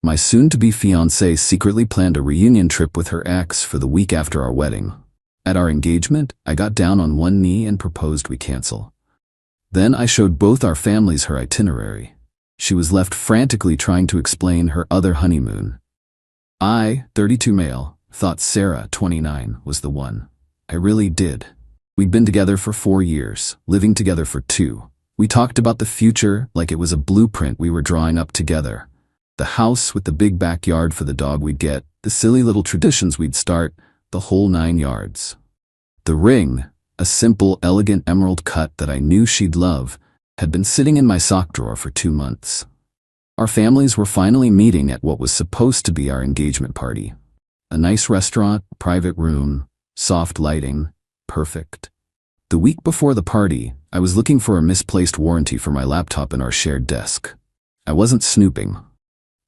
My soon-to-be fiancée secretly planned a reunion trip with her ex for the week after our wedding. At our engagement, I got down on one knee and proposed we cancel. Then I showed both our families her itinerary. She was left frantically trying to explain her other honeymoon. I, 32 male, thought Sarah, 29, was the one. I really did. We'd been together for 4 years, living together for 2. We talked about the future like it was a blueprint we were drawing up together. The house with the big backyard for the dog we'd get, the silly little traditions we'd start, the whole 9 yards. The ring, a simple, elegant emerald cut that I knew she'd love, had been sitting in my sock drawer for 2 months. Our families were finally meeting at what was supposed to be our engagement party. A nice restaurant, private room, soft lighting, perfect. The week before the party, I was looking for a misplaced warranty for my laptop in our shared desk. I wasn't snooping.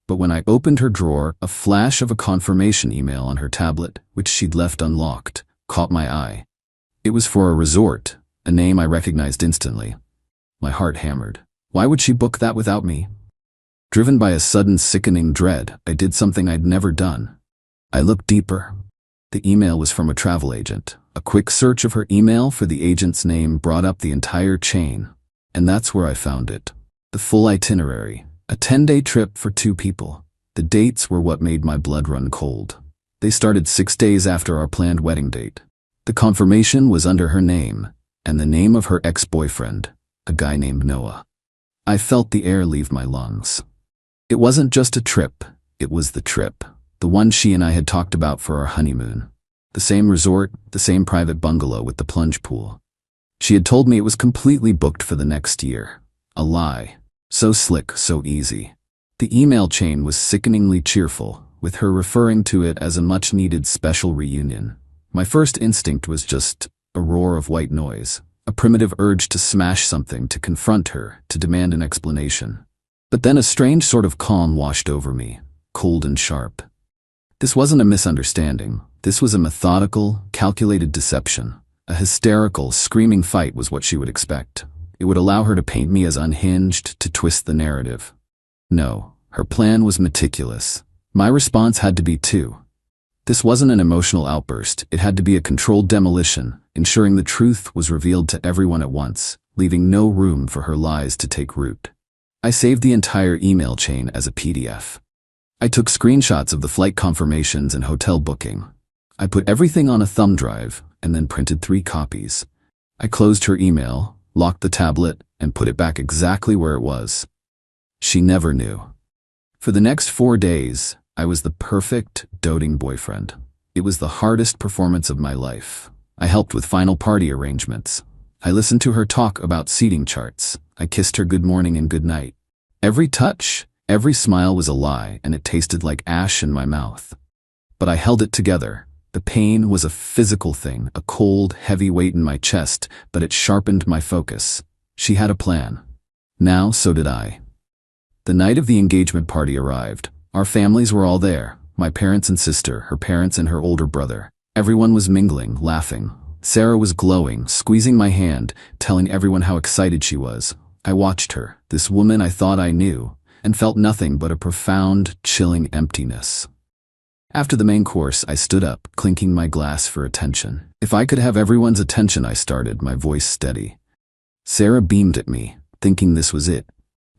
But when I opened her drawer, a flash of a confirmation email on her tablet, which she'd left unlocked, caught my eye. It was for a resort, a name I recognized instantly. My heart hammered. Why would she book that without me? Driven by a sudden sickening dread, I did something I'd never done. I looked deeper. The email was from a travel agent. A quick search of her email for the agent's name brought up the entire chain. And that's where I found it. The full itinerary. A 10-day trip for 2 people. The dates were what made my blood run cold. They started 6 days after our planned wedding date. The confirmation was under her name, and the name of her ex-boyfriend, a guy named Noah. I felt the air leave my lungs. It wasn't just a trip, it was the trip. The one she and I had talked about for our honeymoon. The same resort, the same private bungalow with the plunge pool. She had told me it was completely booked for the next year. A lie. So slick, so easy. The email chain was sickeningly cheerful, with her referring to it as a much-needed special reunion. My first instinct was just a roar of white noise, a primitive urge to smash something, to confront her, to demand an explanation. But then a strange sort of calm washed over me, cold and sharp. This wasn't a misunderstanding. This was a methodical, calculated deception. A hysterical, screaming fight was what she would expect. It would allow her to paint me as unhinged, to twist the narrative. No, her plan was meticulous. My response had to be too. This wasn't an emotional outburst, it had to be a controlled demolition, ensuring the truth was revealed to everyone at once, leaving no room for her lies to take root. I saved the entire email chain as a PDF. I took screenshots of the flight confirmations and hotel booking. I put everything on a thumb drive and then printed 3 copies. I closed her email, locked the tablet, and put it back exactly where it was. She never knew. For the next 4 days, I was the perfect, doting boyfriend. It was the hardest performance of my life. I helped with final party arrangements. I listened to her talk about seating charts. I kissed her good morning and good night. Every touch, every smile was a lie, and it tasted like ash in my mouth. But I held it together. The pain was a physical thing, a cold, heavy weight in my chest, but it sharpened my focus. She had a plan. Now, so did I. The night of the engagement party arrived. Our families were all there. My parents and sister, her parents and her older brother. Everyone was mingling, laughing. Sarah was glowing, squeezing my hand, telling everyone how excited she was. I watched her, this woman I thought I knew, and felt nothing but a profound, chilling emptiness. After the main course, I stood up, clinking my glass for attention. If I could have everyone's attention, I started, my voice steady. Sarah beamed at me, thinking this was it.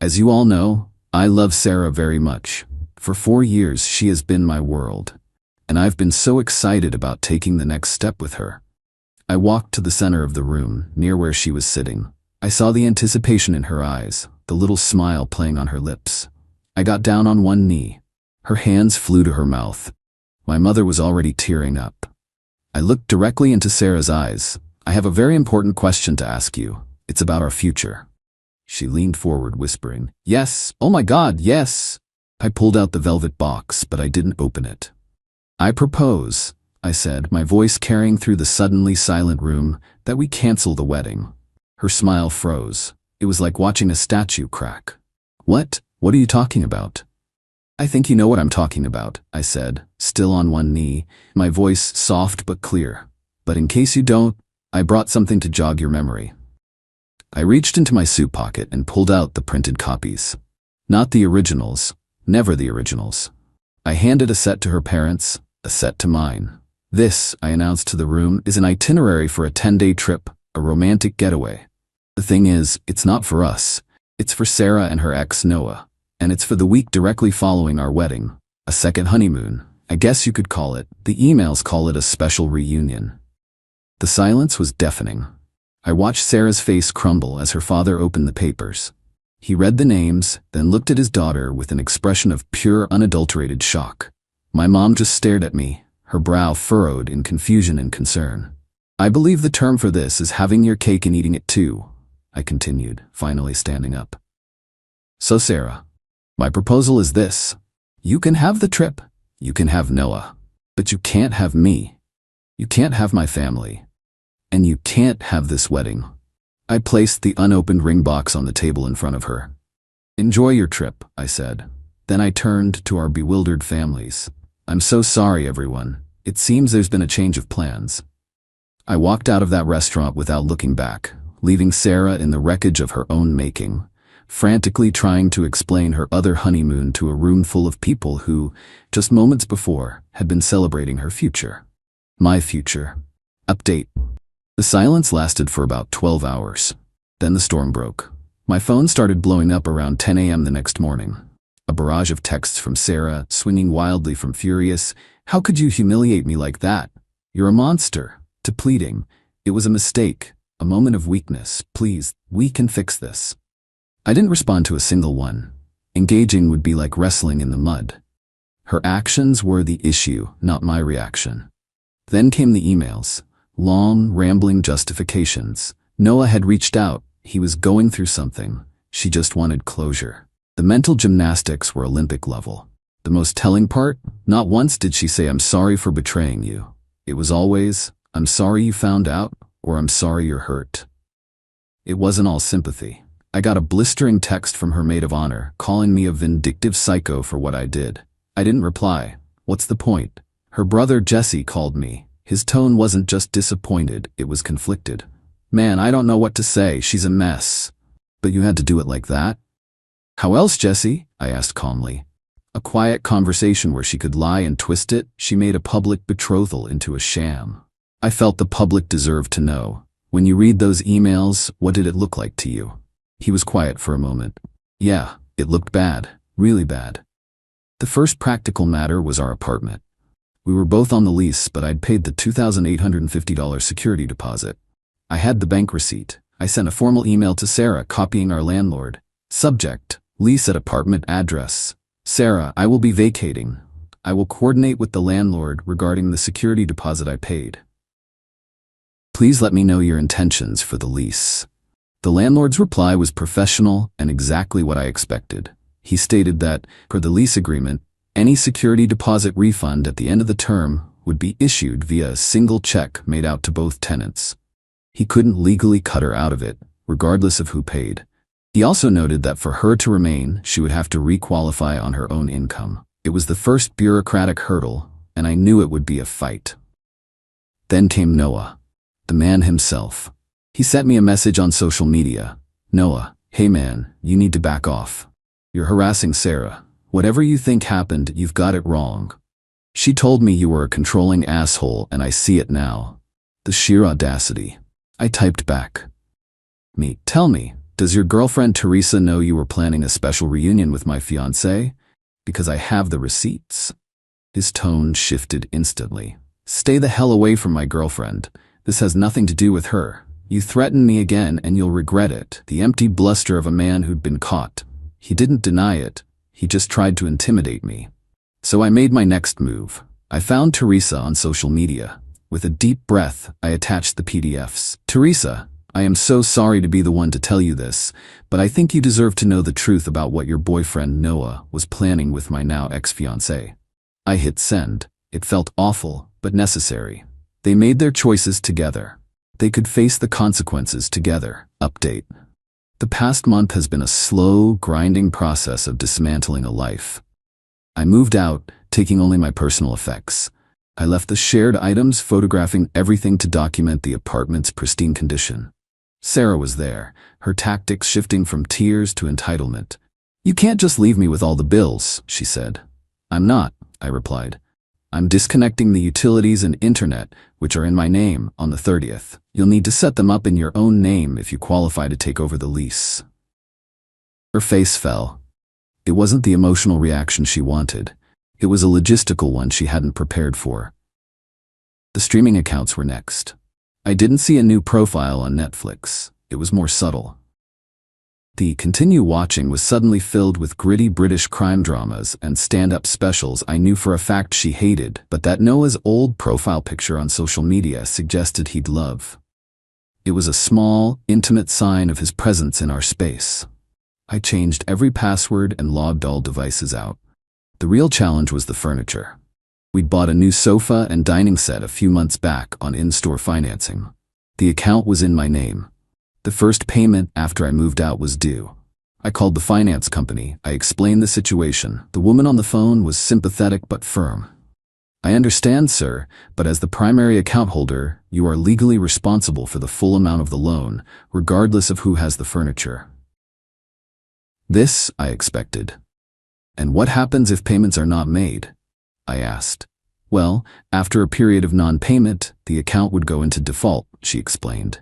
As you all know, I love Sarah very much. For 4 years, she has been my world. And I've been so excited about taking the next step with her. I walked to the center of the room, near where she was sitting. I saw the anticipation in her eyes, the little smile playing on her lips. I got down on one knee. Her hands flew to her mouth. My mother was already tearing up. I looked directly into Sarah's eyes. I have a very important question to ask you. It's about our future. She leaned forward, whispering, "Yes, oh my God, yes." I pulled out the velvet box, but I didn't open it. "I propose," I said, my voice carrying through the suddenly silent room, "that we cancel the wedding." Her smile froze. It was like watching a statue crack. What are you talking about?" "I think you know what I'm talking about," I said, still on one knee, my voice soft but clear. "But in case you don't, I brought something to jog your memory." I reached into my suit pocket and pulled out the printed copies. Not the originals, never the originals. I handed a set to her parents, a set to mine. This, I announced to the room, is an itinerary for a 10-day trip, a romantic getaway. The thing is, it's not for us. It's for Sarah and her ex, Noah. And it's for the week directly following our wedding. A second honeymoon, I guess you could call it. The emails call it a special reunion. The silence was deafening. I watched Sarah's face crumble as her father opened the papers. He read the names, then looked at his daughter with an expression of pure, unadulterated shock. My mom just stared at me, her brow furrowed in confusion and concern. I believe the term for this is having your cake and eating it too, I continued, finally standing up. So Sarah, my proposal is this. You can have the trip, you can have Noah, but you can't have me. You can't have my family. And you can't have this wedding. I placed the unopened ring box on the table in front of her. Enjoy your trip, I said. Then I turned to our bewildered families. I'm so sorry, everyone. It seems there's been a change of plans. I walked out of that restaurant without looking back, leaving Sarah in the wreckage of her own making, frantically trying to explain her other honeymoon to a room full of people who, just moments before, had been celebrating her future. My future. Update. The silence lasted for about 12 hours. Then the storm broke. My phone started blowing up around 10 a.m. the next morning. A barrage of texts from Sarah, swinging wildly from furious, "How could you humiliate me like that? You're a monster," to pleading, "It was a mistake, a moment of weakness. Please, we can fix this." I didn't respond to a single one. Engaging would be like wrestling in the mud. Her actions were the issue, not my reaction. Then came the emails. Long, rambling justifications. Noah had reached out. He was going through something. She just wanted closure. The mental gymnastics were Olympic level. The most telling part? Not once did she say, "I'm sorry for betraying you." It was always, "I'm sorry you found out," or "I'm sorry you're hurt." It wasn't all sympathy. I got a blistering text from her maid of honor, calling me a vindictive psycho for what I did. I didn't reply. What's the point? Her brother Jesse called me. His tone wasn't just disappointed, it was conflicted. "Man, I don't know what to say, she's a mess." "But you had to do it like that?" "How else, Jesse?" I asked calmly. A quiet conversation where she could lie and twist it. She made a public betrothal into a sham. I felt the public deserved to know. "When you read those emails, what did it look like to you?" He was quiet for a moment. "Yeah, it looked bad, really bad." The first practical matter was our apartment. We were both on the lease, but I'd paid the $2,850 security deposit. I had the bank receipt. I sent a formal email to Sarah copying our landlord. Subject: lease at apartment address. Sarah, I will be vacating. I will coordinate with the landlord regarding the security deposit I paid. Please let me know your intentions for the lease. The landlord's reply was professional and exactly what I expected. He stated that, per the lease agreement, any security deposit refund at the end of the term would be issued via a single check made out to both tenants. He couldn't legally cut her out of it, regardless of who paid. He also noted that for her to remain, she would have to requalify on her own income. It was the first bureaucratic hurdle, and I knew it would be a fight. Then came Noah, the man himself. He sent me a message on social media. "Noah, hey man, you need to back off. You're harassing Sarah. Whatever you think happened, you've got it wrong. She told me you were a controlling asshole, and I see it now." The sheer audacity. I typed back. Tell me, does your girlfriend Teresa know you were planning a special reunion with my fiancé? Because I have the receipts. His tone shifted instantly. "Stay the hell away from my girlfriend. This has nothing to do with her. You threaten me again and you'll regret it." The empty bluster of a man who'd been caught. He didn't deny it. He just tried to intimidate me. So I made my next move. I found Teresa on social media. With a deep breath, I attached the PDFs. "Teresa, I am so sorry to be the one to tell you this, but I think you deserve to know the truth about what your boyfriend Noah was planning with my now ex-fiancé." I hit send. It felt awful, but necessary. They made their choices together. They could face the consequences together. Update. The past month has been a slow, grinding process of dismantling a life. I moved out, taking only my personal effects. I left the shared items, photographing everything to document the apartment's pristine condition. Sarah was there, her tactics shifting from tears to entitlement. "You can't just leave me with all the bills," she said. "I'm not," I replied. "I'm disconnecting the utilities and internet, which are in my name, on the 30th. You'll need to set them up in your own name if you qualify to take over the lease." Her face fell. It wasn't the emotional reaction she wanted. It was a logistical one she hadn't prepared for. The streaming accounts were next. I didn't see a new profile on Netflix. It was more subtle. The continue watching was suddenly filled with gritty British crime dramas and stand-up specials I knew for a fact she hated, but that Noah's old profile picture on social media suggested he'd love. It was a small, intimate sign of his presence in our space. I changed every password and logged all devices out. The real challenge was the furniture. We'd bought a new sofa and dining set a few months back on in-store financing. The account was in my name. The first payment after I moved out was due. I called the finance company. I explained the situation. The woman on the phone was sympathetic but firm. "I understand, sir, but as the primary account holder, you are legally responsible for the full amount of the loan, regardless of who has the furniture." This I expected. "And what happens if payments are not made?" I asked. "Well, after a period of non-payment, the account would go into default," she explained.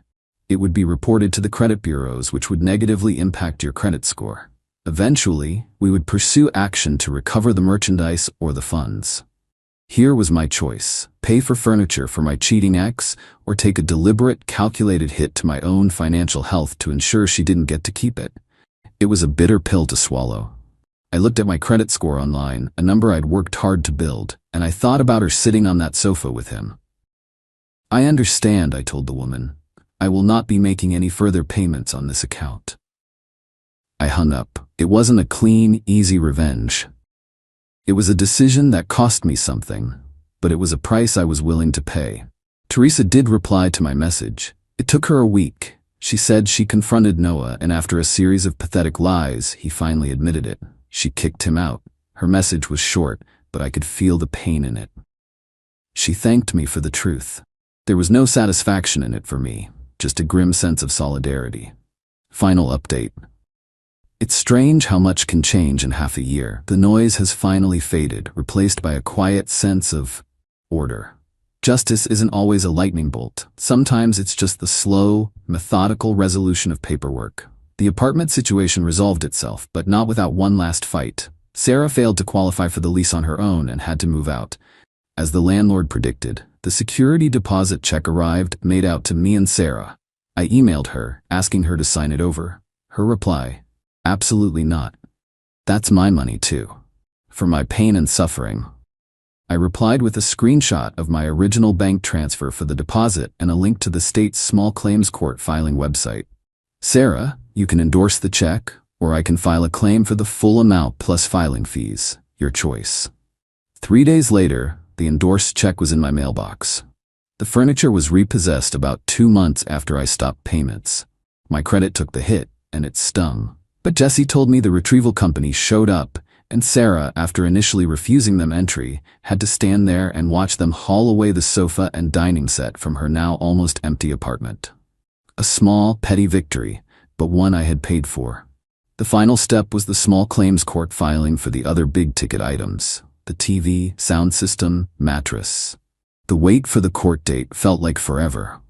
"It would be reported to the credit bureaus, which would negatively impact your credit score. Eventually, we would pursue action to recover the merchandise or the funds." Here was my choice: pay for furniture for my cheating ex, or take a deliberate, calculated hit to my own financial health to ensure she didn't get to keep it. It was a bitter pill to swallow. I looked at my credit score online, a number I'd worked hard to build, and I thought about her sitting on that sofa with him. "I understand," I told the woman. "I will not be making any further payments on this account." I hung up. It wasn't a clean, easy revenge. It was a decision that cost me something, but it was a price I was willing to pay. Teresa did reply to my message. It took her a week. She said she confronted Noah, and after a series of pathetic lies, he finally admitted it. She kicked him out. Her message was short, but I could feel the pain in it. She thanked me for the truth. There was no satisfaction in it for me, just a grim sense of solidarity. Final update. It's strange how much can change in half a year. The noise has finally faded, replaced by a quiet sense of order. Justice isn't always a lightning bolt. Sometimes it's just the slow, methodical resolution of paperwork. The apartment situation resolved itself, but not without one last fight. Sarah failed to qualify for the lease on her own and had to move out. As the landlord predicted, the security deposit check arrived, made out to me and Sarah. I emailed her, asking her to sign it over. Her reply: "Absolutely not. That's my money too. For my pain and suffering." I replied with a screenshot of my original bank transfer for the deposit and a link to the state's small claims court filing website. "Sarah, you can endorse the check, or I can file a claim for the full amount plus filing fees. Your choice." 3 days later, the endorsed check was in my mailbox. The furniture was repossessed about 2 months after I stopped payments. My credit took the hit, and it stung. But Jesse told me the retrieval company showed up, and Sarah, after initially refusing them entry, had to stand there and watch them haul away the sofa and dining set from her now almost empty apartment. A small, petty victory, but one I had paid for. The final step was the small claims court filing for the other big-ticket items: the TV, sound system, mattress. The wait for the court date felt like forever.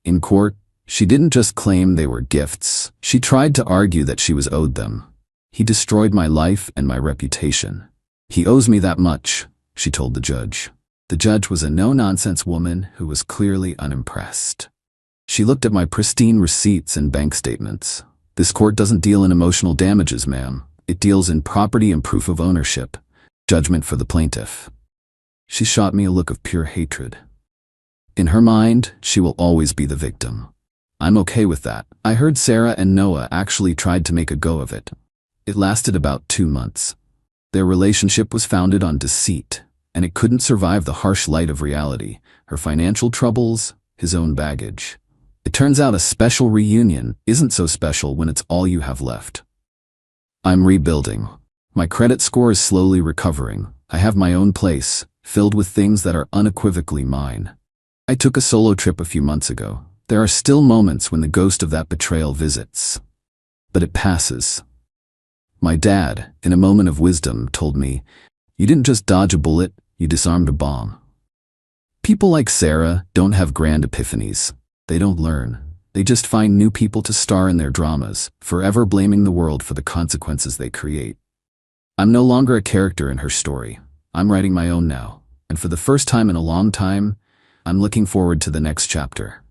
In court, she didn't just claim they were gifts. She tried to argue that she was owed them. "He destroyed my life and my reputation. He owes me that much," she told the judge. The judge was a no-nonsense woman who was clearly unimpressed. She looked at my pristine receipts and bank statements. "This court doesn't deal in emotional damages, ma'am. It deals in property and proof of ownership. Judgment for the plaintiff." She shot me a look of pure hatred. In her mind, she will always be the victim. I'm okay with that. I heard Sarah and Noah actually tried to make a go of it. It lasted about 2 months. Their relationship was founded on deceit, and it couldn't survive the harsh light of reality: her financial troubles, his own baggage. It turns out a special reunion isn't so special when it's all you have left. I'm rebuilding. My credit score is slowly recovering. I have my own place, filled with things that are unequivocally mine. I took a solo trip a few months ago. There are still moments when the ghost of that betrayal visits. But it passes. My dad, in a moment of wisdom, told me, "You didn't just dodge a bullet, you disarmed a bomb." People like Sarah don't have grand epiphanies. They don't learn. They just find new people to star in their dramas, forever blaming the world for the consequences they create. I'm no longer a character in her story. I'm writing my own now, and for the first time in a long time, I'm looking forward to the next chapter.